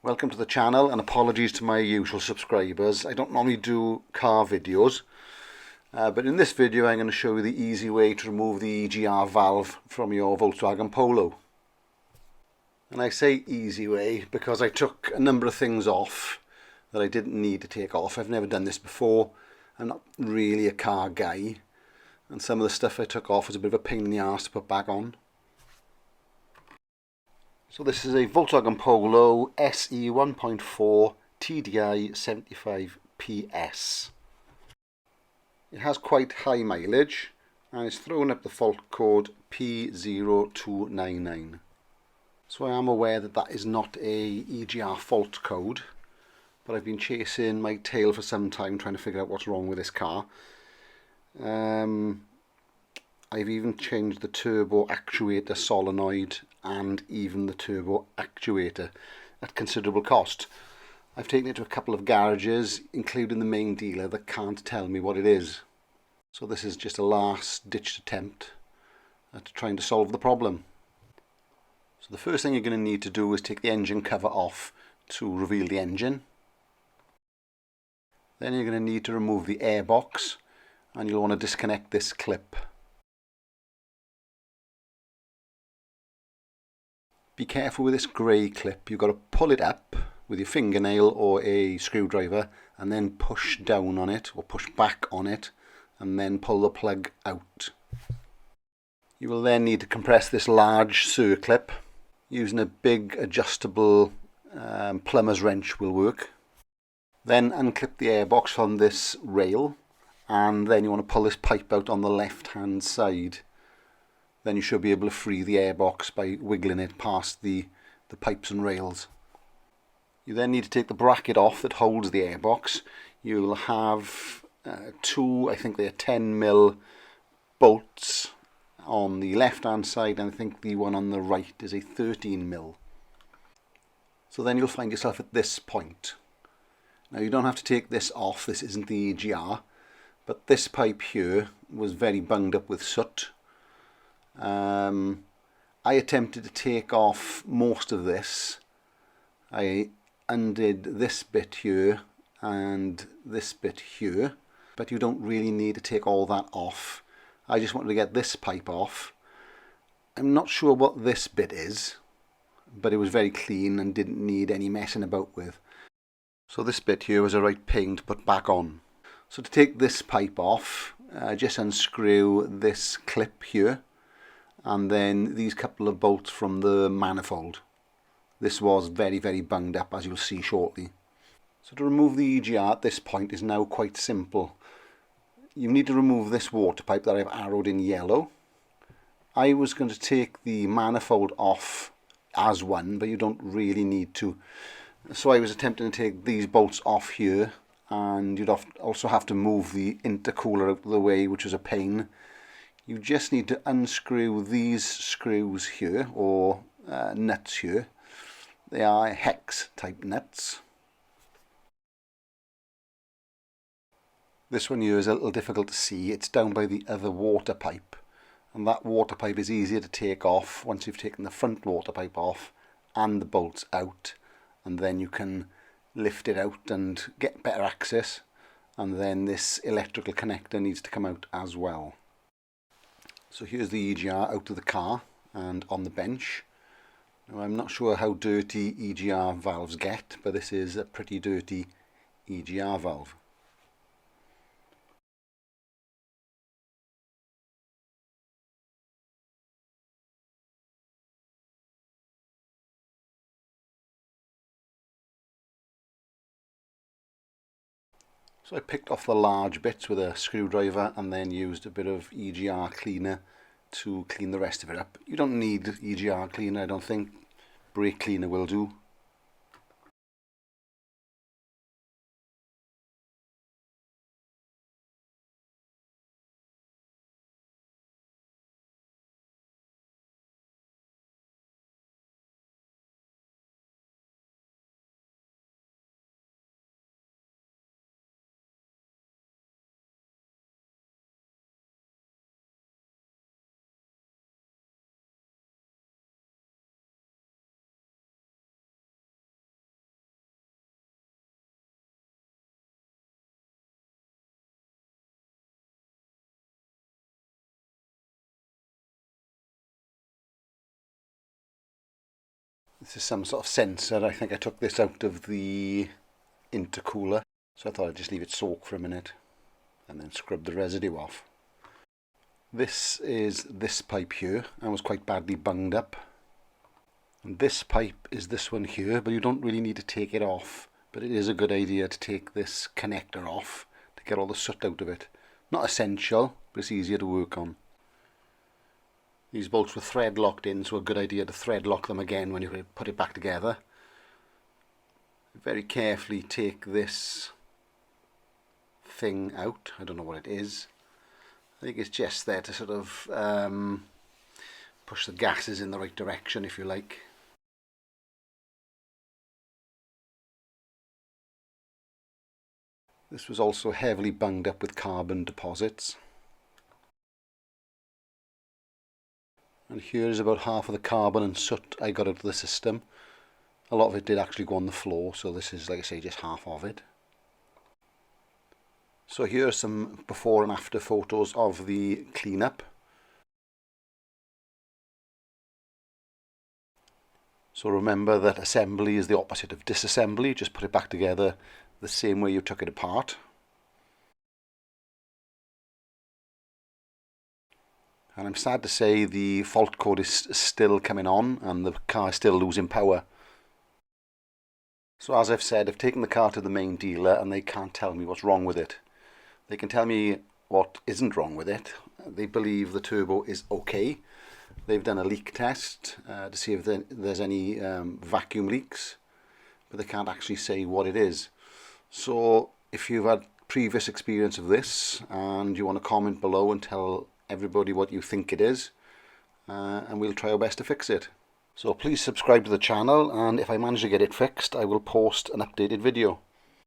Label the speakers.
Speaker 1: Welcome to the channel, and apologies to my usual subscribers. I don't normally do car videos, but in this video I'm going to show you the easy way to remove the EGR valve from your Volkswagen Polo. And I say easy way because I took a number of things off that I didn't need to take off. I've never done this before. I'm not really a car guy, and some of the stuff I took off was a bit of a pain in the arse to put back on. So this is a Volkswagen Polo SE 1.4 TDI 75 PS. It has quite high mileage and it's thrown up the fault code P0299. So I am aware that that is not a EGR fault code, but I've been chasing my tail for some time trying to figure out what's wrong with this car. I've even changed the turbo actuator solenoid and even the turbo actuator at considerable cost. I've taken it to a couple of garages, including the main dealer, that can't tell me what it is. So this is just a last ditched attempt at trying to solve the problem. So the first thing you're going to need to do is take the engine cover off to reveal the engine. Then you're going to need to remove the airbox, and you'll want to disconnect this clip. Be careful with this grey clip. You've got to pull it up with your fingernail or a screwdriver and then push down on it or push back on it and then pull the plug out. You will then need to compress this large circlip. Using a big adjustable plumber's wrench will work. Then unclip the airbox from this rail, and then you want to pull this pipe out on the left hand side. Then you should be able to free the airbox by wiggling it past the pipes and rails. You then need to take the bracket off that holds the airbox. You'll have two, I think they're 10mm bolts on the left hand side, and I think the one on the right is a 13mm. So then you'll find yourself at this point. Now you don't have to take this off, this isn't the EGR, but this pipe here was very bunged up with soot. I attempted to take off most of this. I undid this bit here and this bit here, but you don't really need to take all that off. I just wanted to get this pipe off. I'm not sure what this bit is, but it was very clean and didn't need any messing about with. So this bit here was a right pain to put back on. So to take this pipe off, just unscrew this clip here, and then these couple of bolts from the manifold. This was very bunged up, as you'll see shortly. So to remove the EGR at this point is now quite simple. You need to remove this water pipe that I've arrowed in yellow. I was going to take the manifold off as one, but you don't really need to. So I was attempting to take these bolts off here, and you'd also have to move the intercooler out of the way, which was a pain. You just need to unscrew these screws here, or nuts here. They are hex type nuts. This one here is a little difficult to see. It's down by the other water pipe, and that water pipe is easier to take off once you've taken the front water pipe off and the bolts out, and then you can lift it out and get better access. And then this electrical connector needs to come out as well. So here's the EGR out of the car and on the bench. Now I'm not sure how dirty EGR valves get, but this is a pretty dirty EGR valve. So I picked off the large bits with a screwdriver and then used a bit of EGR cleaner to clean the rest of it up. You don't need EGR cleaner, I don't think. Brake cleaner will do. This is some sort of sensor. I think I took this out of the intercooler, so I thought I'd just leave it soak for a minute and then scrub the residue off. This is this pipe here, and was quite badly bunged up. And this pipe is this one here, but you don't really need to take it off, but it is a good idea to take this connector off to get all the soot out of it. Not essential, but it's easier to work on. These bolts were thread locked in, so a good idea to thread lock them again when you put it back together. Very carefully take this thing out. I don't know what it is. I think it's just there to sort of push the gases in the right direction, if you like. This was also heavily bunged up with carbon deposits. And here is about half of the carbon and soot I got out of the system. A lot of it did actually go on the floor, so this is, like I say, just half of it. So here are some before and after photos of the cleanup. So remember that assembly is the opposite of disassembly. Just put it back together the same way you took it apart. And I'm sad to say the fault code is still coming on and the car is still losing power. So as I've said, I've taken the car to the main dealer and they can't tell me what's wrong with it. They can tell me what isn't wrong with it. They believe the turbo is okay. They've done a leak test to see if there's any vacuum leaks, but they can't actually say what it is. So if you've had previous experience of this and you want to comment below and tell everybody what you think it is, and we'll try our best to fix it. So please subscribe to the channel, and if I manage to get it fixed, I will post an updated video.